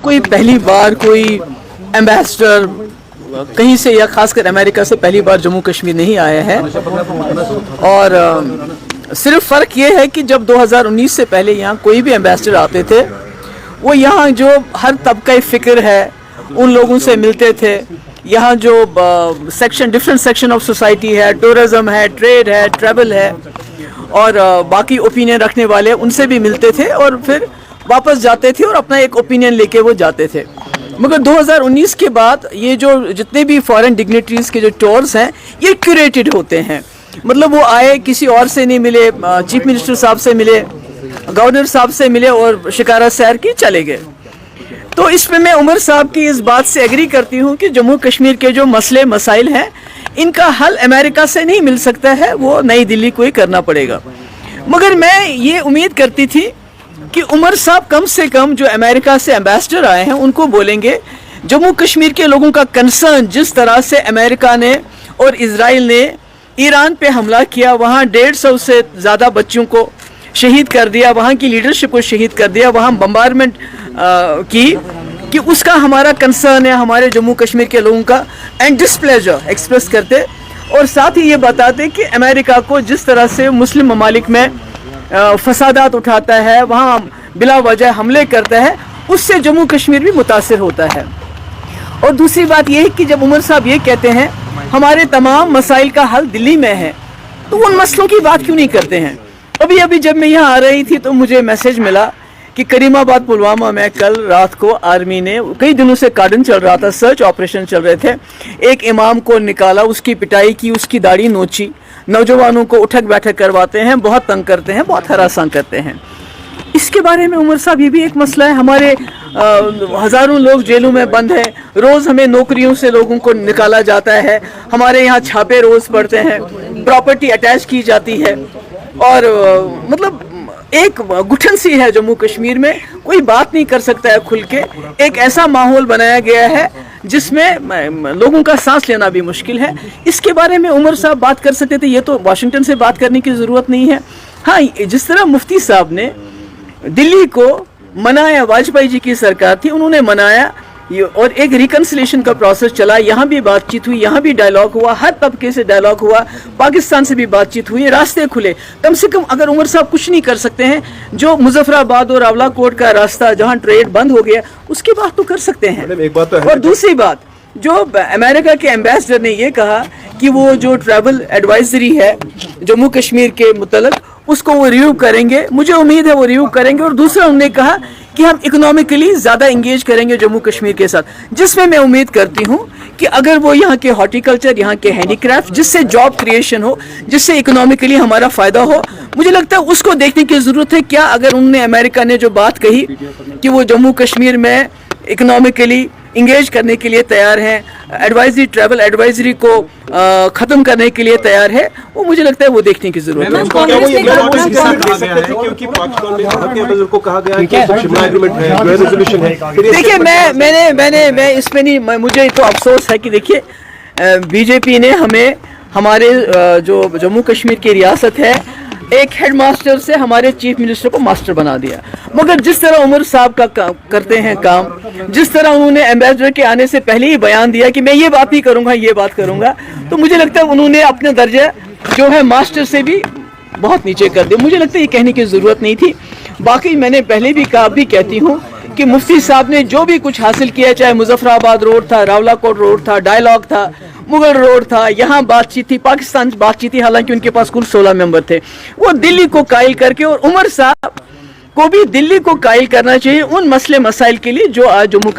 कोई पहली बार कोई एम्बेसडर कहीं से या खासकर अमेरिका से पहली बार जम्मू कश्मीर नहीं आया है। और सिर्फ फ़र्क ये है कि जब 2019 से पहले यहाँ कोई भी एम्बेसडर आते थे वो यहाँ जो हर तबका फ़िक्र है उन लोगों से मिलते थे। यहाँ जो डिफरेंट सेक्शन ऑफ सोसाइटी है, टूरिज़्म है, ट्रेड है, ट्रैवल है और बाकी ओपिनियन रखने वाले उनसे भी मिलते थे और फिर वापस जाते थे और अपना एक ओपिनियन लेके वो जाते थे। मगर 2019 के बाद ये जो जितने भी फॉरेन डिग्निटरीज़ के जो टूर्स हैं ये क्यूरेटेड होते हैं। मतलब वो आए, किसी और से नहीं मिले, चीफ मिनिस्टर साहब से मिले, गवर्नर साहब से मिले और शिकारा सैर की चले गए। तो इसमें मैं उमर साहब की इस बात से एग्री करती हूँ कि जम्मू कश्मीर के जो मसले मसाइल हैं इनका हल अमेरिका से नहीं मिल सकता है, वो नई दिल्ली को ही करना पड़ेगा। मगर मैं ये उम्मीद करती थी कि उमर साहब कम से कम जो अमेरिका से एम्बेसडर आए हैं उनको बोलेंगे जम्मू कश्मीर के लोगों का कंसर्न, जिस तरह से अमेरिका ने और इजराइल ने ईरान पे हमला किया, वहाँ 150 से ज़्यादा बच्चों को शहीद कर दिया, वहाँ की लीडरशिप को शहीद कर दिया, वहाँ बम्बारमेंट की कि उसका हमारा कंसर्न है, हमारे जम्मू कश्मीर के लोगों का एंड डिस्प्लेजर एक्सप्रेस करते और साथ ही ये बताते कि अमेरिका को जिस तरह से मुस्लिम ममालिक में फसादात उठाता है, वहाँ बिला वजह हमले करता है, उससे जम्मू कश्मीर भी मुतासिर होता है। और दूसरी बात ये है कि जब उमर साहब ये कहते हैं हमारे तमाम मसाइल का हल दिल्ली में है, तो उन मसलों की बात क्यों नहीं करते हैं? अभी जब मैं यहाँ आ रही थी तो मुझे मैसेज मिला कि करीमाबाद पुलवामा में कल रात को आर्मी ने, कई दिनों से कार्डन चल रहा था, सर्च ऑपरेशन चल रहे थे, एक इमाम को निकाला, उसकी पिटाई की, उसकी दाढ़ी नोची, नौजवानों को उठक बैठक करवाते हैं, बहुत तंग करते हैं, बहुत हरासां करते हैं। इसके बारे में उमर साहब ये भी एक मसला है। हमारे हज़ारों लोग जेलों में बंद हैं, रोज़ हमें नौकरियों से लोगों को निकाला जाता है, हमारे यहाँ छापे रोज़ पड़ते हैं, प्रॉपर्टी अटैच की जाती है और मतलब एक घुटन सी है जम्मू कश्मीर में, कोई बात नहीं कर सकता है खुल के। एक ऐसा माहौल बनाया गया है जिसमें लोगों का सांस लेना भी मुश्किल है। इसके बारे में उमर साहब बात कर सकते थे, ये तो वाशिंगटन से बात करने की ज़रूरत नहीं है। हाँ, जिस तरह मुफ्ती साहब ने दिल्ली को मनाया, वाजपेयी जी की सरकार थी, उन्होंने मनाया और एक रिकन्सिलेशन का प्रोसेस चला, यहाँ भी बातचीत हुई, यहाँ भी डायलॉग हुआ, हर तबके से डायलॉग हुआ, पाकिस्तान से भी बातचीत हुई, रास्ते खुले। कम से कम अगर उमर साहब कुछ नहीं कर सकते हैं, जो मुजफ्फराबाद और आंवलाकोट का रास्ता जहाँ ट्रेड बंद हो गया उसकी बात तो कर सकते हैं। एक बात तो है। और दूसरी बात, जो अमेरिका के एम्बेसडर ने ये कहा कि वो जो ट्रैवल एडवाइजरी है जम्मू कश्मीर के मुतल्लिक उसको वो रिव्यू करेंगे, मुझे उम्मीद है वो रिव्यू करेंगे। और दूसरा उन्होंने कहा कि हम इकोनॉमिकली ज़्यादा इंगेज करेंगे जम्मू कश्मीर के साथ, जिसमें मैं उम्मीद करती हूँ कि अगर वो यहाँ के हॉर्टिकल्चर, यहाँ के हैंडीक्राफ्ट, जिससे जॉब क्रिएशन हो, जिससे इकोनॉमिकली हमारा फ़ायदा हो, मुझे लगता है उसको देखने की ज़रूरत है। क्या अगर उन्होंने, अमेरिका ने जो बात कही कि वो जम्मू कश्मीर में इकोनॉमिकली इंगेज करने के लिए तैयार हैं, एडवाइजरी, ट्रैवल एडवाइजरी को ख़त्म करने के लिए तैयार है, वो मुझे लगता है वो देखने की ज़रूरत है। देखिए, मैं इसमें नहीं, मुझे तो अफसोस है कि देखिए बीजेपी ने हमें, हमारे जो जम्मू कश्मीर की रियासत है, एक हेड मास्टर से हमारे चीफ मिनिस्टर को मास्टर बना दिया। मगर जिस तरह उमर साहब का करते हैं काम, जिस तरह उन्होंने एम्बेसडर के आने से पहले ही बयान दिया कि मैं ये बात नहीं करूंगा, ये बात करूंगा, तो मुझे लगता है उन्होंने अपने दर्जा जो है मास्टर से भी बहुत नीचे कर दिया। मुझे लगता है ये कहने की ज़रूरत नहीं थी। बाकी मैंने पहले भी कहा, भी कहती हूँ कि मुफ्ती साहब ने जो भी कुछ हासिल किया, चाहे मुजफ्फराबाद रोड था, रावलाकोट रोड था, डायलॉग था, मुगल रोड था, यहाँ बातचीत थी, पाकिस्तान बातचीत थी, हालांकि उनके पास कुल 16 मेंबर थे, वो दिल्ली को कायल करके, और उमर साहब को भी दिल्ली को कायल करना चाहिए उन मसले मसाइल के लिए जो आज जम्मू